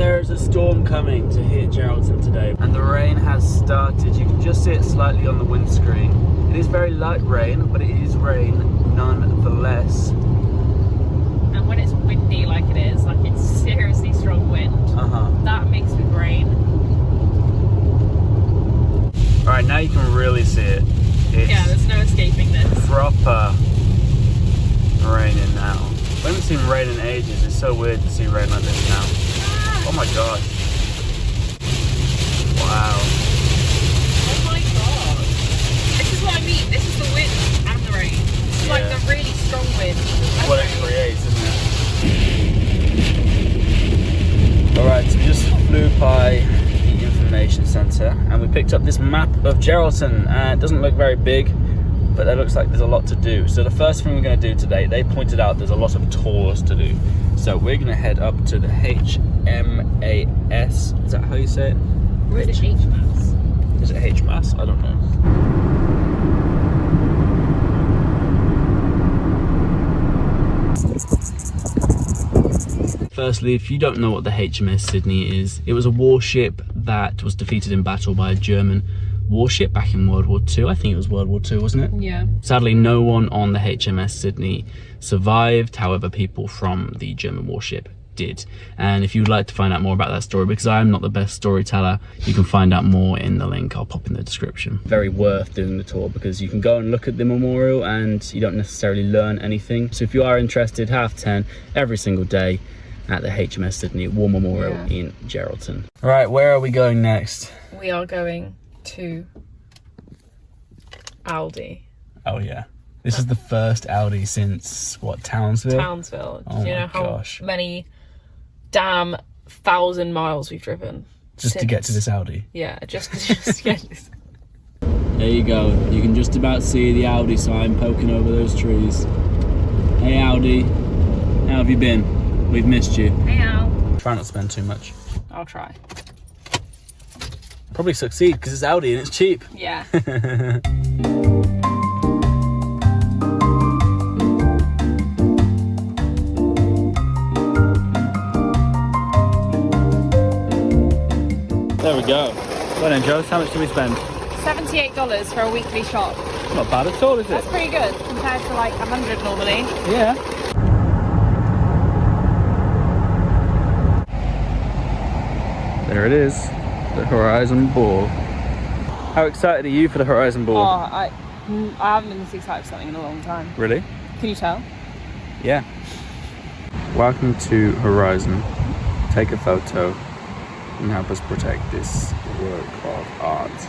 there's a storm coming to hit Geraldton today, and the rain has started. You can just see it slightly on the windscreen. It is very light rain, but it is rain nonetheless. And when it's windy like it is, like it's seriously strong wind, that mixed with rain. Alright, now you can really see it. Yeah, there's no escaping this. Proper raining now. We haven't seen rain in ages. It's so weird to see rain like this now. Oh my gosh. Wow. Oh my god. This is what I mean. This is the wind and the rain. It's like the really strong wind. What it creates, isn't it? Alright, so we just flew by the information centre and we picked up this map of Geraldton. It doesn't look very big, but it looks like there's a lot to do. So the first thing we're going to do today, they pointed out there's a lot of tours to do. So we're going to head up to the HMAS, is that how you say it? Or is it HMAS? Is it HMAS? I don't know. Firstly, if you don't know what the HMAS Sydney is, it was a warship that was defeated in battle by a German warship back in World War II. I think it was World War II, wasn't it? Yeah. Sadly, no one on the HMS Sydney survived. However, people from the German warship did. And if you'd like to find out more about that story, because I'm not the best storyteller, you can find out more in the link I'll pop in the description. Very worth doing the tour because you can go and look at the memorial and you don't necessarily learn anything. So if you are interested, 10:30 every single day at the HMS Sydney War Memorial in Geraldton. All right, where are we going next? We are going to Aldi. Oh yeah. This is the first Aldi since, what, Townsville? Townsville. Oh Do you know how many damn 1,000 miles we've driven? Just to get to this Aldi? Yeah, just to get this. There you go. You can just about see the Aldi sign poking over those trees. Hey Aldi, how have you been? We've missed you. Hey Al. Try not to spend too much. I'll try. Probably succeed because it's Aldi and it's cheap. Yeah. There we go. Well then, Joe, how much did we spend? $78 for a weekly shop. Not bad at all, is it? That's pretty good compared to like 100 normally. Yeah. There it is, the Horizon Ball. How excited are you for the Horizon Ball? Oh, I haven't been this excited for something in a long time. Really? Can you tell? Yeah. Welcome to Horizon. Take a photo and help us protect this work of art.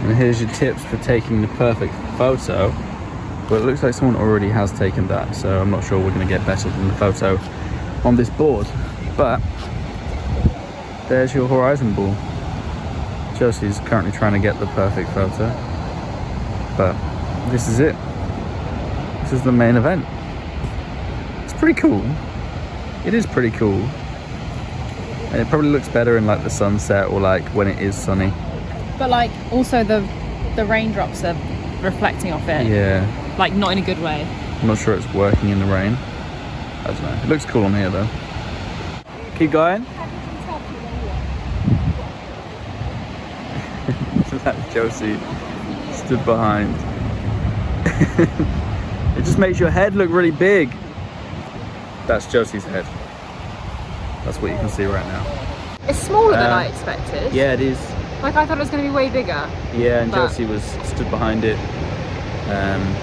And here's your tips for taking the perfect photo. But it looks like someone already has taken that, so I'm not sure we're going to get better than the photo on this board. But there's your Horizon Ball. Chelsea's currently trying to get the perfect photo, but this is it. This is the main event. It's pretty cool. It is pretty cool. And it probably looks better in like the sunset or like when it is sunny. But like also the raindrops are reflecting off it. Yeah. Like not in a good way. I'm not sure it's working in the rain. I don't know. It looks cool on here though. Keep going. That Josie stood behind. It just makes your head look really big. That's Josie's head. That's what you can see right now. It's smaller than I expected. Yeah, it is. Like I thought it was going to be way bigger. Yeah, and Josie stood behind it.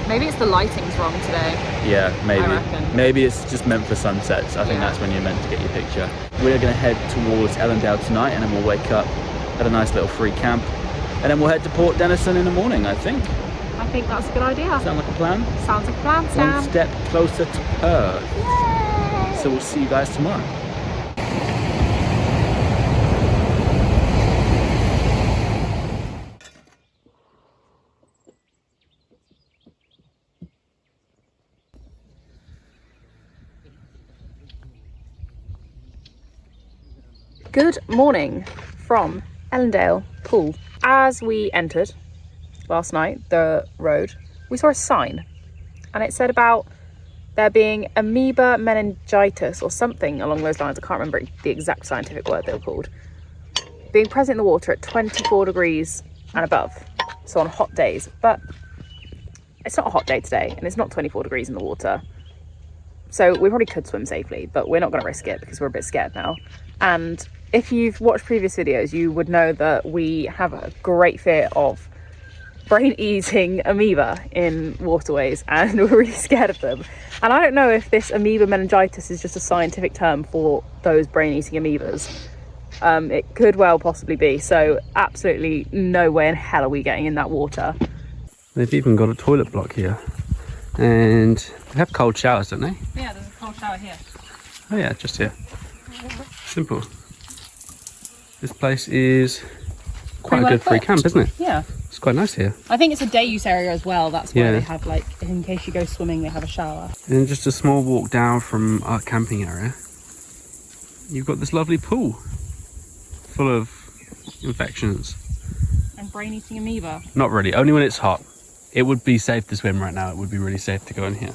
Maybe it's the lighting's wrong today. Yeah, maybe. I reckon. Maybe it's just meant for sunsets. I think that's when you're meant to get your picture. We're going to head towards Ellendale tonight and then we'll wake up at a nice little free camp. And then we'll head to Port Denison in the morning, I think. I think that's a good idea. Sound like a plan? Sounds like a plan, Sam. One step closer to Perth. Yay! So we'll see you guys tomorrow. Good morning from Ellendale Pool. As we entered last night, the road, we saw a sign and it said about there being amoeba meningitis or something along those lines. I can't remember the exact scientific word they were called. Being present in the water at 24 degrees and above, so on hot days. But it's not a hot day today, and it's not 24 degrees in the water. So we probably could swim safely, but we're not going to risk it because we're a bit scared now. And if you've watched previous videos, you would know that we have a great fear of brain-eating amoeba in waterways, and we're really scared of them. And I don't know if this amoeba meningitis is just a scientific term for those brain-eating amoebas. It could well possibly be. So absolutely no way in hell are we getting in that water. They've even got a toilet block here, and they have cold showers, don't they? Yeah, there's a cold shower here. Oh yeah, just here. Simple. This place is quite a good free camp, isn't it? Yeah. It's quite nice here. I think it's a day use area as well. That's why they have, like, in case you go swimming, they have a shower. And just a small walk down from our camping area, you've got this lovely pool full of infections. And brain-eating amoeba. Not really, only when it's hot. It would be safe to swim right now. It would be really safe to go in here.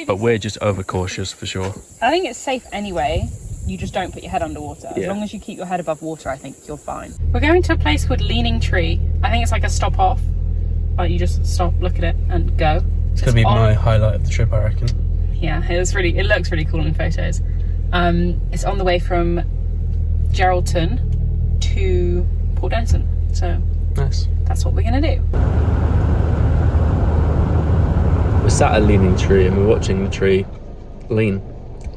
But we're just overcautious for sure. I think it's safe anyway. You just don't put your head underwater. As long as you keep your head above water, I think you're fine. We're going to a place called Leaning Tree. I think it's like a stop off. Like, you just stop, look at it, and go. It's gonna be my highlight of the trip, I reckon. Yeah, it looks really cool in photos. It's on the way from Geraldton to Port Denison. So nice. That's what we're gonna do. We're sat at Leaning Tree and we're watching the tree lean,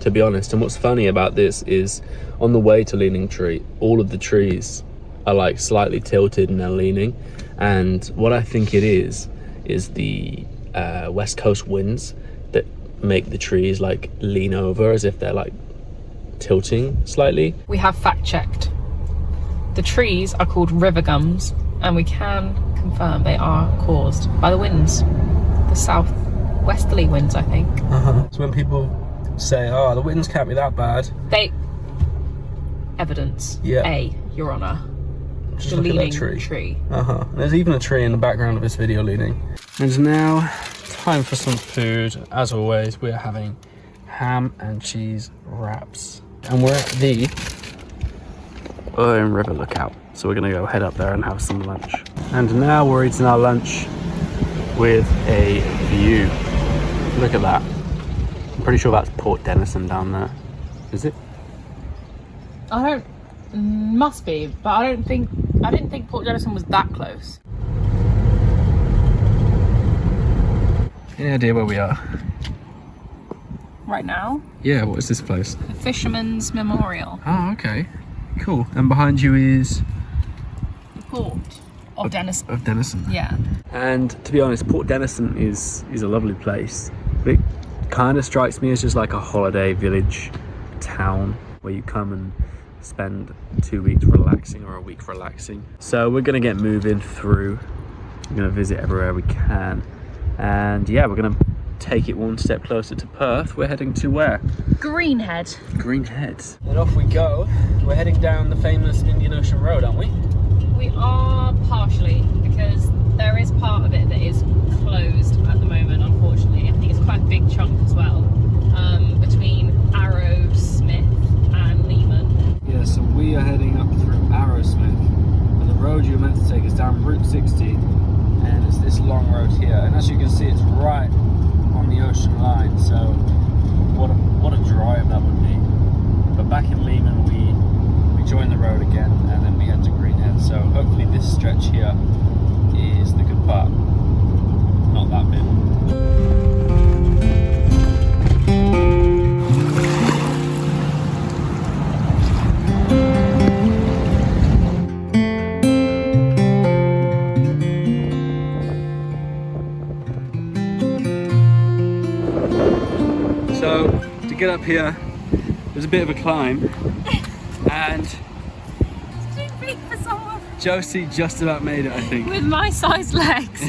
to be honest. And what's funny about this is on the way to Leaning Tree, all of the trees are like slightly tilted and they're leaning. And what I think it is the west coast winds that make the trees like lean over as if they're like tilting slightly. We have fact checked. The trees are called river gums, and we can confirm they are caused by the winds, the southwesterly winds, I think. So when people say, oh, the winds can't be that bad, evidence. Yeah. A, Your Honour. Just look at that tree. There's even a tree in the background of this video leaning. And now, time for some food. As always, we're having ham and cheese wraps. And we're at the River Lookout. So we're gonna go head up there and have some lunch. And now we're eating our lunch with a view. Look at that. I'm pretty sure that's Port Denison down there. Is it? Must be, but I didn't think Port Denison was that close. Any idea where we are? Right now? Yeah, what is this place? The Fisherman's Memorial. Oh, okay. Cool. And behind you is? The Port of Denison. Of Denison. Yeah. And to be honest, Port Denison is a lovely place. It kind of strikes me as just like a holiday village town where you come and spend 2 weeks relaxing or a week relaxing. So we're gonna get moving through. We're gonna visit everywhere we can. And yeah, we're gonna take it one step closer to Perth. We're heading to where? Greenhead. Greenhead. And off we go. We're heading down the famous Indian Ocean Road, aren't we? We are partially, because there is part of it that is closed at the moment, unfortunately. I think it's quite a big chunk as well, between Arrowsmith and Lehman. Yeah, so we are heading up through Arrowsmith, and the road you're meant to take is down Route 60, and it's this long road here. And as you can see, it's right on the ocean line, so what a drive that would be. But back in Lehman, we join the road again, and then we head to Greenhead. So hopefully this stretch here is the good part, not that bit. So to get up here, there's a bit of a climb, and It's too big for someone Josie just about made it, I think. with my size legs.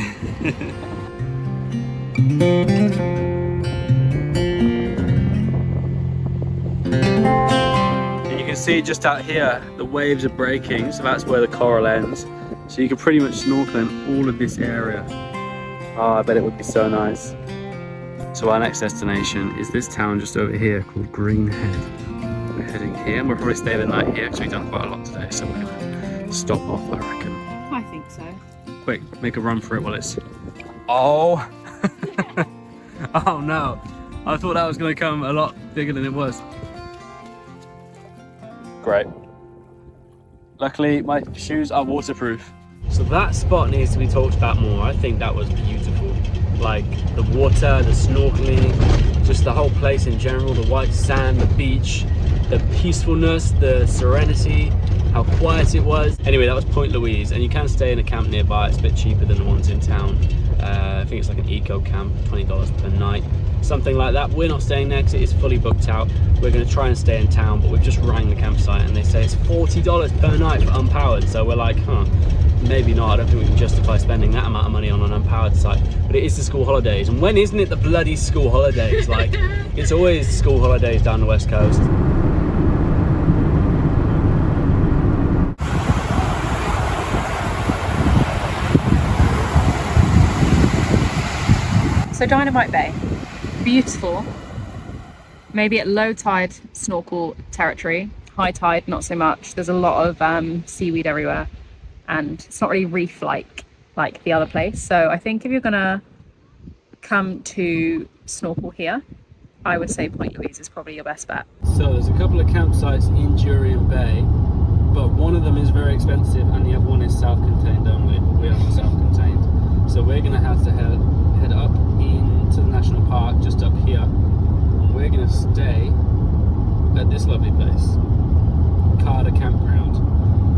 And you can see just out here, the waves are breaking, so that's where the coral ends. So you can pretty much snorkel in all of this area. Oh, I bet it would be so nice. So our next destination is this town just over here called Greenhead. We're heading here and we'll probably stay the night here because we've done quite a lot today, so we're gonna stop off, I reckon. I think so. Quick, make a run for it while it's... Oh! Oh no! I thought that was gonna come a lot bigger than it was. Great. Luckily, my shoes are waterproof. So that spot needs to be talked about more. I think that was beautiful. Like the water, the snorkeling, just the whole place in general, the white sand, the beach, the peacefulness, the serenity, how quiet it was. Anyway, that was Point Louise, and you can stay in a camp nearby. It's a bit cheaper than the ones in town. I think it's like an eco camp, $20 per night, something like that. We're not staying there because it is fully booked out. We're going to try and stay in town, but we've just rang the campsite and they say it's $40 per night for unpowered. So we're like, huh, maybe not. I don't think we can justify spending that amount of money on an unpowered site. But it is the school holidays, and when isn't it the bloody school holidays? Like, it's always school holidays down the west coast. So Dynamite Bay, beautiful. Maybe at low tide, snorkel territory. High tide, not so much. There's a lot of seaweed everywhere, and it's not really reef-like like the other place. So I think if you're gonna come to snorkel here, I would say Point Louise is probably your best bet. So there's a couple of campsites in Jurien Bay, but one of them is very expensive and the other one is self-contained only. We are not self-contained. So we're gonna have to head up into the national park just up here. And we're gonna stay at this lovely place, Karda Campground.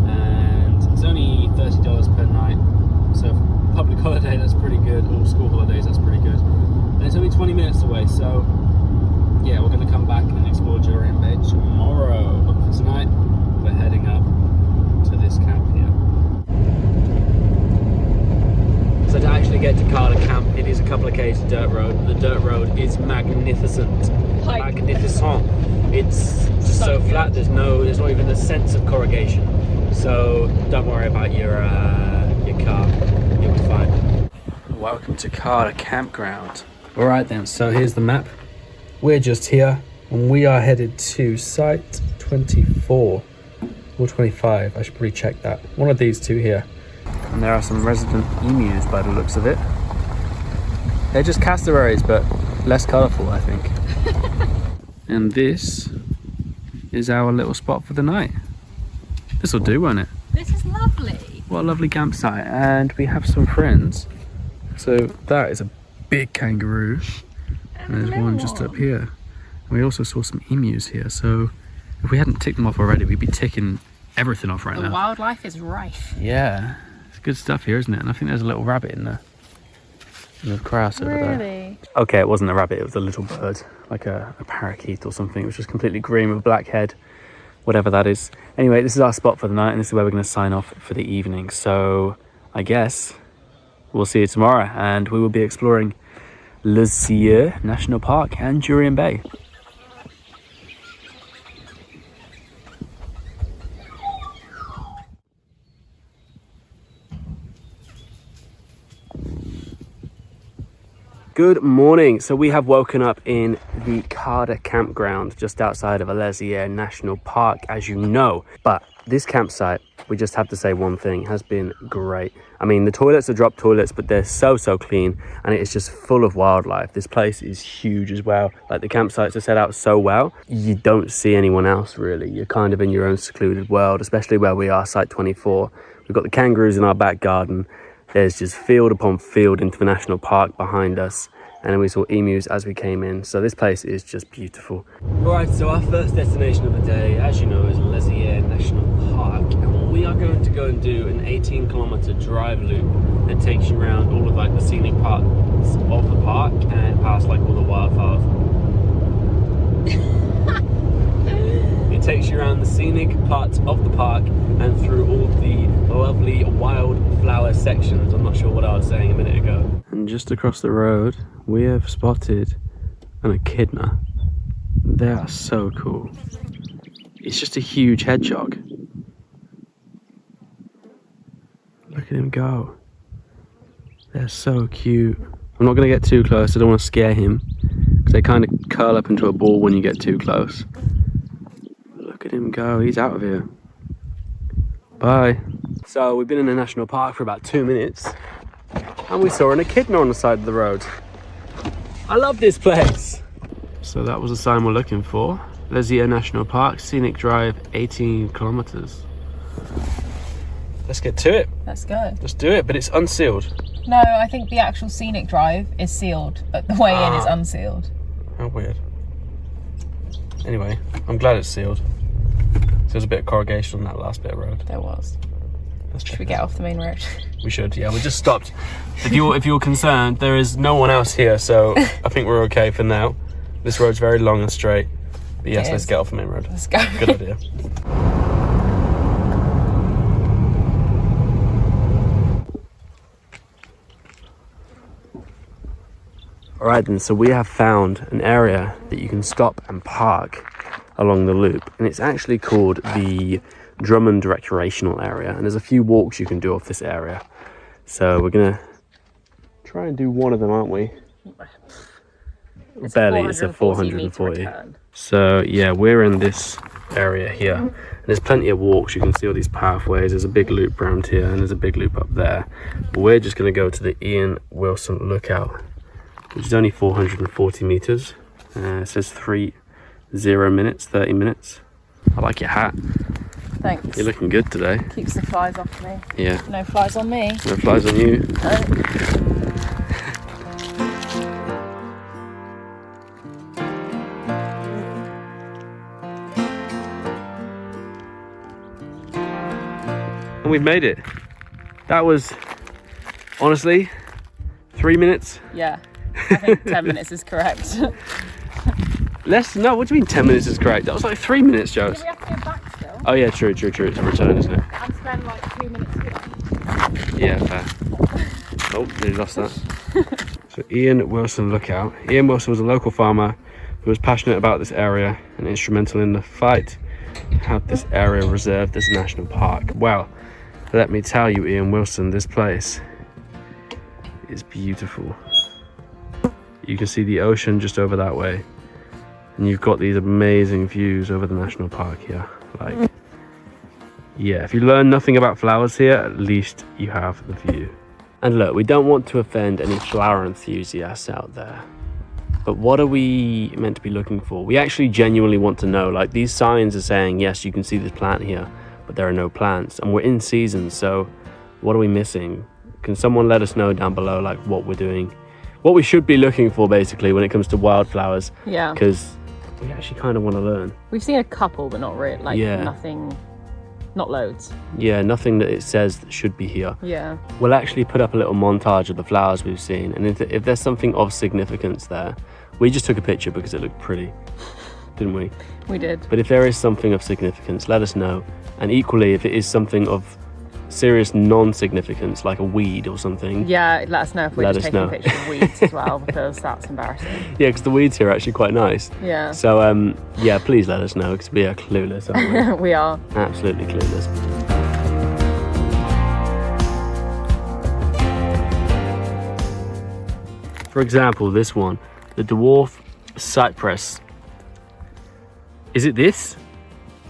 And it's only $30 per night. So public holiday, that's pretty good, or school holidays, that's pretty good. And it's only 20 minutes away, so yeah, we're going to come back and explore Jurien Bay tomorrow. But for tonight, we're heading up to this camp here. So to actually get to Karda Camp, it is a couple of k's dirt road. The dirt road is magnificent. Magnificent. It's just so flat, there's not even a sense of corrugation. So don't worry about your car, you'll be fine. Welcome to Karda Campground. Alright then, so here's the map. We're just here and we are headed to site 24 or 25. I should probably check that. One of these two here. And there are some resident emus by the looks of it. They're just cassowaries, but less colourful, I think. And this is our little spot for the night. This will do, won't it? This is lovely. What a lovely campsite. And we have some friends. So that is a big kangaroo. And there's one just up here. And we also saw some emus here. So if we hadn't ticked them off already, we'd be ticking everything off right now. The wildlife is rife. Yeah. It's good stuff here, isn't it? And I think there's a little rabbit in the grass over there. Really? Okay, it wasn't a rabbit, it was a little bird. Like a parakeet or something. It was just completely green with a black head. Whatever that is. Anyway, this is our spot for the night and this is where we're going to sign off for the evening. So I guess we'll see you tomorrow and we will be exploring Lesueur National Park and Jurien Bay. Good morning. So we have woken up in the Karda Campground just outside of Lesueur National Park, as you know. But this campsite, we just have to say one thing, has been great. I mean, the toilets are drop toilets, but they're so clean and it is just full of wildlife. This place is huge as well. Like, the campsites are set out so well, you don't see anyone else really. You're kind of in your own secluded world, especially where we are, site 24. We've got the kangaroos in our back garden. There's just field upon field into the national park behind us. And then we saw emus as we came in. So this place is just beautiful. Right, so our first destination of the day, as you know, is Lesueur National Park. And we are going to go and do an 18-kilometer drive loop that takes you around all of like the scenic parts of the park and past like all the wildflowers. It takes you around the scenic parts of the park and through all the lovely wildflower sections. I'm not sure what I was saying a minute ago. And just across the road, we have spotted an echidna. They are so cool. It's just a huge hedgehog. Look at him go. They're so cute. I'm not going to get too close, I don't want to scare him. because they kind of curl up into a ball when you get too close. Look at him go, he's out of here. Bye. So we've been in the national park for about 2 minutes and we saw an echidna on the side of the road. I love this place. So that was the sign we're looking for. Lesueur National Park, scenic drive, 18 kilometers. Let's get to it. Let's go. Let's do it, but it's unsealed. No, I think the actual scenic drive is sealed, but the way in is unsealed. How weird. Anyway, I'm glad it's sealed. There's a bit of corrugation on that last bit of road. There was. Should we get off the main road? We should, yeah. We just stopped. If you're concerned, there is no one else here, so I think we're okay for now. This road's very long and straight. But yes, let's get off the main road. Let's go. Good idea. Alright then, so we have found an area that you can stop and park along the loop, and it's actually called the Drummond Recreational Area, and there's a few walks you can do off this area. So we're gonna try and do one of them, aren't we? Barely, it's a 440. So yeah, we're in this area here, and there's plenty of walks. You can see all these pathways. There's a big loop around here and there's a big loop up there, but we're just going to go to the Ian Wilson Lookout, which is only 440 meters. It says 30 minutes. I like your hat. Thanks. You're looking good today. Keeps the flies off me. Yeah. No flies on me. No flies on you. And we've made it. That was, honestly, 3 minutes. Yeah, I think 10 minutes is correct. No, what do you mean 10 minutes is correct? That was like 3 minutes, Joe. Do we have to go back still? Oh yeah, true. It's a return, isn't it? And spend like 2 minutes here. Yeah, fair. Oh, nearly lost that. So Ian Wilson Lookout. Ian Wilson was a local farmer who was passionate about this area and instrumental in the fight to have this area reserved as a national park. Well, let me tell you, Ian Wilson, this place is beautiful. You can see the ocean just over that way, and you've got these amazing views over the national park here. Like, yeah, if you learn nothing about flowers here, at least you have the view. And look, we don't want to offend any flower enthusiasts out there, but what are we meant to be looking for? We actually genuinely want to know. Like, these signs are saying, yes, you can see this plant here, but there are no plants, and we're in season, so what are we missing? Can someone let us know down below, like, what we're doing, what we should be looking for, basically, when it comes to wildflowers? Yeah. Because we actually kind of want to learn. We've seen a couple, but not really. Like, nothing, not loads. Yeah, nothing that it says that should be here. Yeah. We'll actually put up a little montage of the flowers we've seen, and if there's something of significance there, we just took a picture because it looked pretty, didn't we? We did. But if there is something of significance, let us know. And equally, if it is something of serious non-significance, like a weed or something, yeah, let us know if we're just taking pictures of weeds as well, because that's embarrassing. Yeah, because the weeds here are actually quite nice. Yeah. So yeah, please let us know, because we are clueless, aren't we? We are. Absolutely clueless. For example, this one, the dwarf cypress. Is it this?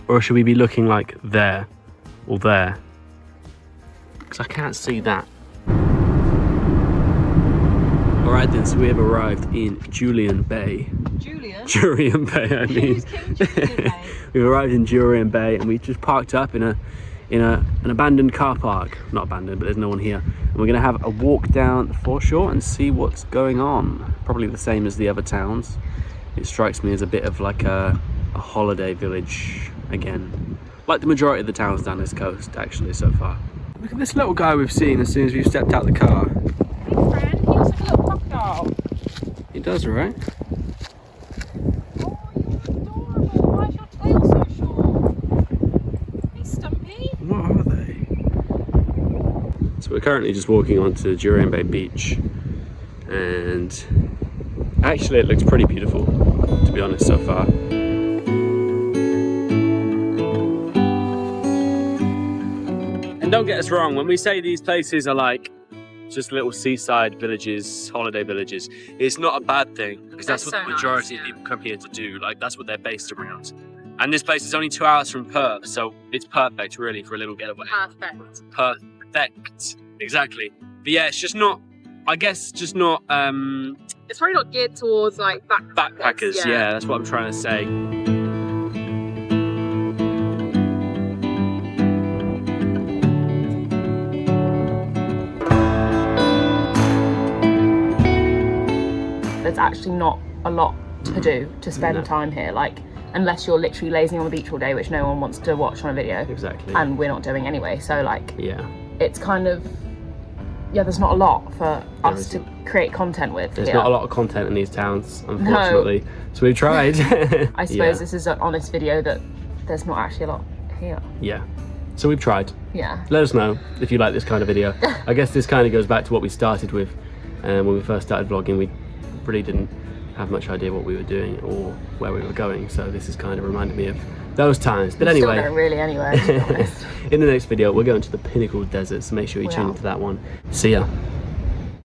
Or should we be looking like there or there? Because I can't see that. Alright then, so we have arrived in Jurien Bay. Jurien Bay, I mean. Jurien Bay? We've arrived in Jurien Bay, and we just parked up in an abandoned car park. Not abandoned, but there's no one here. And we're going to have a walk down the foreshore and see what's going on. Probably the same as the other towns. It strikes me as a bit of like a holiday village again. Like the majority of the towns down this coast, actually, so far. Look at this little guy we've seen as soon as we've stepped out the car. Hey friend, he looks like a little crocodile. He does, right? Oh, you're adorable. Why is your tail so short? Hey Stumpy. What are they? So we're currently just walking onto Jurien Bay Beach, and actually it looks pretty beautiful, to be honest, so far. And don't get us wrong, when we say these places are like just little seaside villages, holiday villages. It's not a bad thing because that's what so the majority of people come here to do. Like that's what they're based around. And this place is only 2 hours from Perth, so it's perfect really for a little getaway. Perfect, exactly. But yeah, it's just not. I guess just not. It's probably not geared towards like backpackers. Yeah, that's what I'm trying to say. There's actually not a lot to do to spend time here, like unless you're literally lazing on the beach all day, which no one wants to watch on a video. Exactly. And we're not doing anyway, so like yeah, it's kind of there's not a lot for us to create content with. There's not a lot of content in these towns, unfortunately. No. So we've tried. I suppose this is an honest video that there's not actually a lot here. Yeah. So we've tried. Yeah. Let us know if you like this kind of video. I guess this kind of goes back to what we started with. When we first started vlogging, we really didn't have much idea what we were doing or where we were going. So this has kind of reminded me of those times. But anyway, still don't really anywhere, to be honest. In the next video, we're going to the Pinnacle Desert. So make sure you tune into that one. See ya.